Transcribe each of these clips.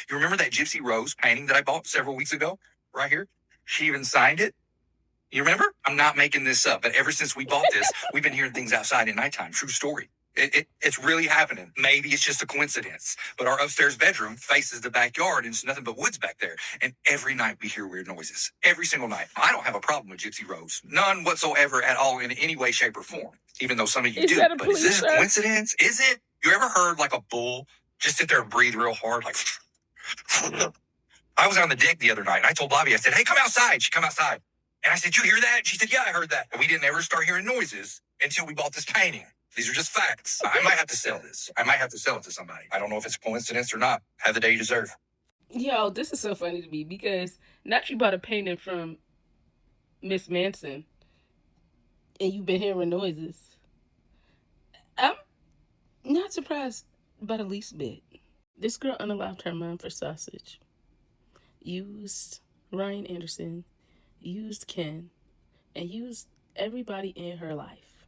You remember that Gypsy Rose painting that I bought several weeks ago? Right here? She even signed it. You remember? I'm not making this up, but ever since we bought this, we've been hearing things outside at nighttime. True story. It's really happening. Maybe it's just a coincidence, but our upstairs bedroom faces the backyard and it's nothing but woods back there. And every night we hear weird noises. Every single night. I don't have a problem with Gypsy Rose. None whatsoever at all in any way, shape, or form. Even though some of you do. But is this a coincidence? Is it? You ever heard like a bull just sit there and breathe real hard? Like, I was on the deck the other night and I told Bobby, I said, hey, come outside. She come outside. And I said, you hear that? She said, yeah, I heard that. But we didn't ever start hearing noises until we bought this painting. These are just facts. I might have to sell this. I might have to sell it to somebody. I don't know if it's a coincidence or not. Have the day you deserve. Yo, this is so funny to me because not you bought a painting from Miss Manson and you've been hearing noises. I'm not surprised by the least bit. This girl unalived her mom for sausage. Used Ryan Anderson, used Ken, and used everybody in her life.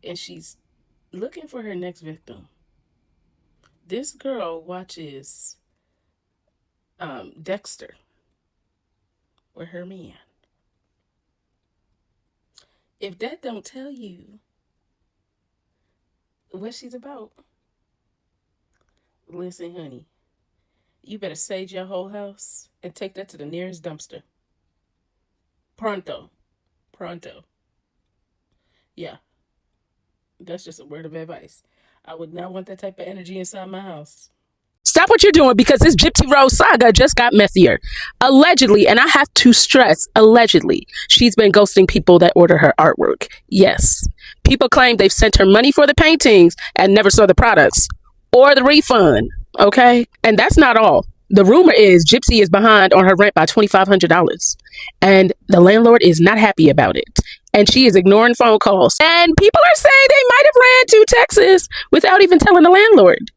And she's looking for her next victim. This girl watches Dexter with her man. If that don't tell you what she's about, listen, honey, you better sage your whole house and take that to the nearest dumpster. Pronto. Yeah. That's just a word of advice. I would not want that type of energy inside my house. Stop what you're doing because this Gypsy Rose saga just got messier. Allegedly, and I have to stress, allegedly, she's been ghosting people that order her artwork. Yes. People claim they've sent her money for the paintings and never saw the products or the refund. Okay? And that's not all. The rumor is Gypsy is behind on her rent by $2,500 and the landlord is not happy about it. And she is ignoring phone calls. And people are saying they might have ran to Texas without even telling the landlord.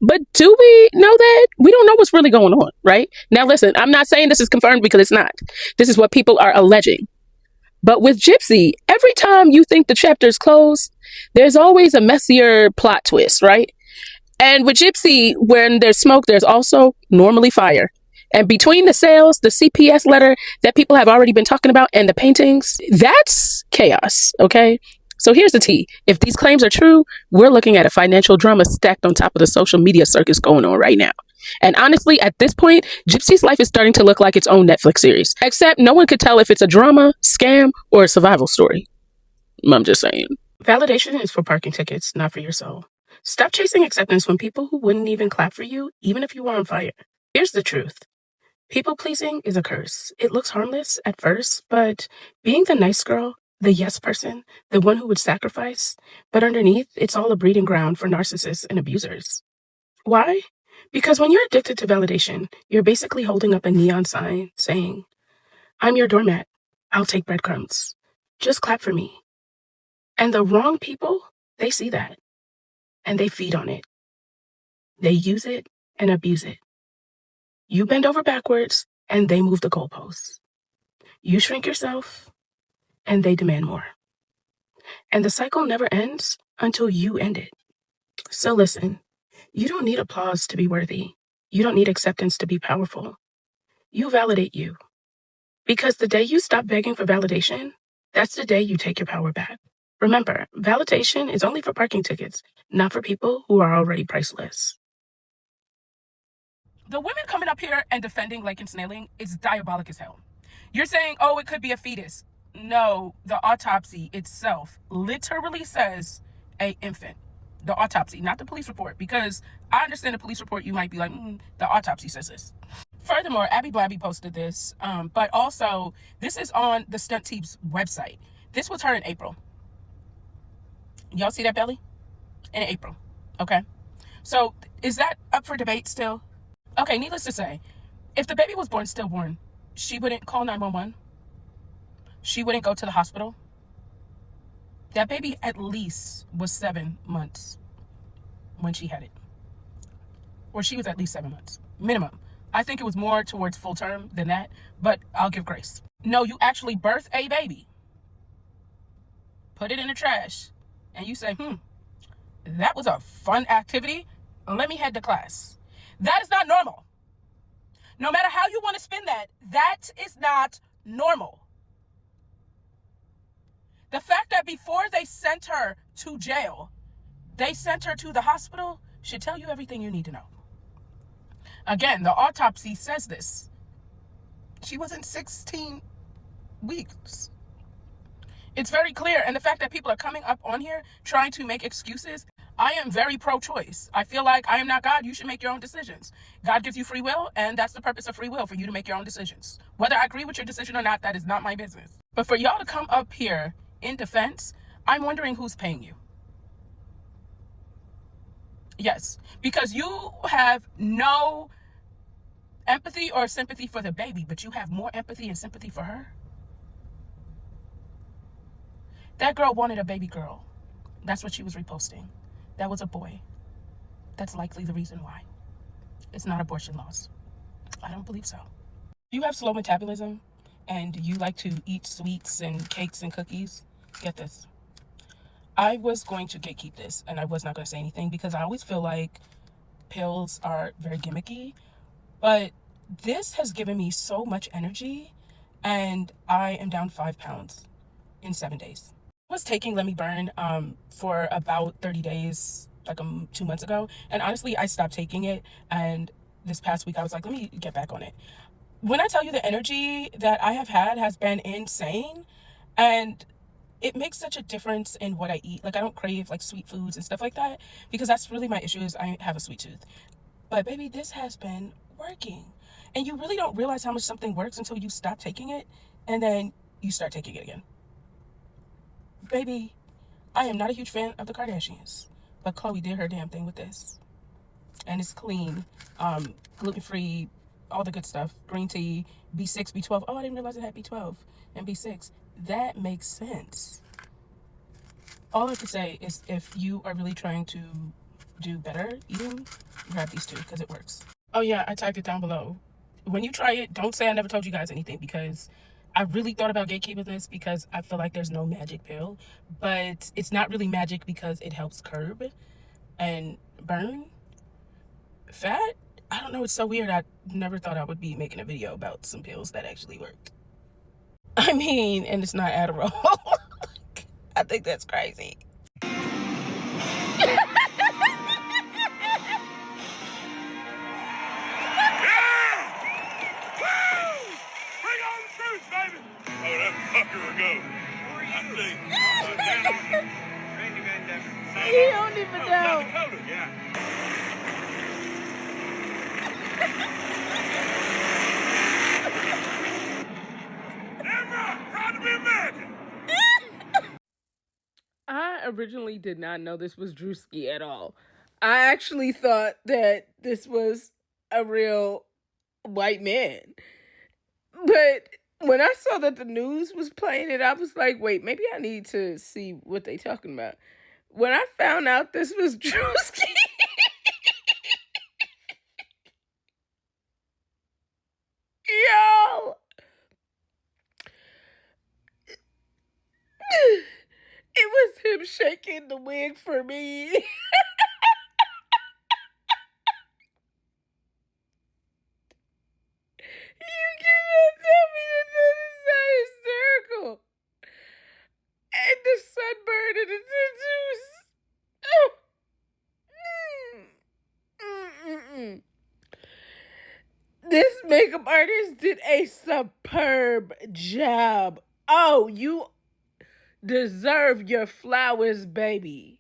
But do we know that? We don't know what's really going on, right? Now, listen, I'm not saying this is confirmed because it's not. This is what people are alleging. But with Gypsy, every time you think the chapter is closed, there's always a messier plot twist, right? And with Gypsy, when there's smoke, there's also normally fire. And between the sales, the CPS letter that people have already been talking about, and the paintings, that's chaos, okay? So here's the tea. If these claims are true, we're looking at a financial drama stacked on top of the social media circus going on right now. And honestly, at this point, Gypsy's life is starting to look like its own Netflix series. Except no one could tell if it's a drama, scam, or a survival story. I'm just saying. Validation is for parking tickets, not for your soul. Stop chasing acceptance from people who wouldn't even clap for you, even if you were on fire. Here's the truth. People-pleasing is a curse. It looks harmless at first, but being the nice girl, the yes person, the one who would sacrifice, but underneath, it's all a breeding ground for narcissists and abusers. Why? Because when you're addicted to validation, you're basically holding up a neon sign saying, I'm your doormat. I'll take breadcrumbs. Just clap for me. And the wrong people, they see that. And they feed on it. They use it and abuse it. You bend over backwards, and they move the goalposts. You shrink yourself, and they demand more. And the cycle never ends until you end it. So listen, you don't need applause to be worthy. You don't need acceptance to be powerful. You validate you. Because the day you stop begging for validation, that's the day you take your power back. Remember, validation is only for parking tickets, not for people who are already priceless. The women coming up here and defending Laken Riley is diabolic as hell. You're saying, oh, it could be a fetus. No, the autopsy itself literally says a infant. The autopsy, not the police report, because I understand the police report, you might be like, the autopsy says this. Furthermore, Abby Blabby posted this, but also this is on the Stunt Team's website. This was her in April. Y'all see that belly? In April, okay? So is that up for debate still? Okay, needless to say, if the baby was born stillborn, she wouldn't call 911. She wouldn't go to the hospital. That baby at least was 7 months when she had it. Or she was at least 7 months, minimum. I think it was more towards full term than that, but I'll give grace. No, you actually birth a baby, put it in the trash, and you say, that was a fun activity. Let me head to class. That is not normal. No matter how you want to spin that, that is not normal. The fact that before they sent her to jail, they sent her to the hospital should tell you everything you need to know. Again, the autopsy says this. She wasn't 16 weeks. It's very clear. And the fact that people are coming up on here trying to make excuses, I am very pro-choice. I feel like I am not God. You should make your own decisions. God gives you free will, and that's the purpose of free will, for you to make your own decisions. Whether I agree with your decision or not, that is not my business. But for y'all to come up here in defense, I'm wondering who's paying you. Yes, because you have no empathy or sympathy for the baby, but you have more empathy and sympathy for her. That girl wanted a baby girl. That's what she was reposting. That was a boy. That's likely the reason why. It's not abortion laws. I don't believe so. You have slow metabolism and you like to eat sweets and cakes and cookies. Get this. I was going to gatekeep this and I was not going to say anything because I always feel like pills are very gimmicky. But this has given me so much energy and I am down 5 pounds in 7 days. I was taking Let Me Burn for about 30 days, like 2 months ago. And honestly, I stopped taking it. And this past week, I was like, let me get back on it. When I tell you the energy that I have had has been insane. And it makes such a difference in what I eat. Like, I don't crave like sweet foods and stuff like that because that's really my issue is I have a sweet tooth. But baby, this has been working. And you really don't realize how much something works until you stop taking it and then you start taking it again. Baby, I am not a huge fan of the Kardashians, but Khloe did her damn thing with this. And it's clean, gluten-free, all the good stuff. Green tea, B6, B12. Oh, I didn't realize it had B12 and B6. That makes sense. All I have to say is if you are really trying to do better eating, grab these two because it works. Oh yeah, I typed it down below. When you try it, don't say I never told you guys anything because I really thought about gatekeeping this because I feel like there's no magic pill, but it's not really magic because it helps curb and burn fat. I don't know, it's so weird. I never thought I would be making a video about some pills that actually worked. I mean, and it's not Adderall. I think that's crazy. Oh, that fucker will go. He don't even know. Dakota, yeah. Never proud to be American. I originally did not know this was Druski at all. I actually thought that this was a real white man. But when I saw that the news was playing it, I was like, wait, maybe I need to see what they talking about. When I found out this was Druski, yo, it was him shaking the wig for me. You cannot tell me that that is not hysterical. And the sunburn and the tattoos. This makeup artist did a superb job. Oh, you deserve your flowers, baby.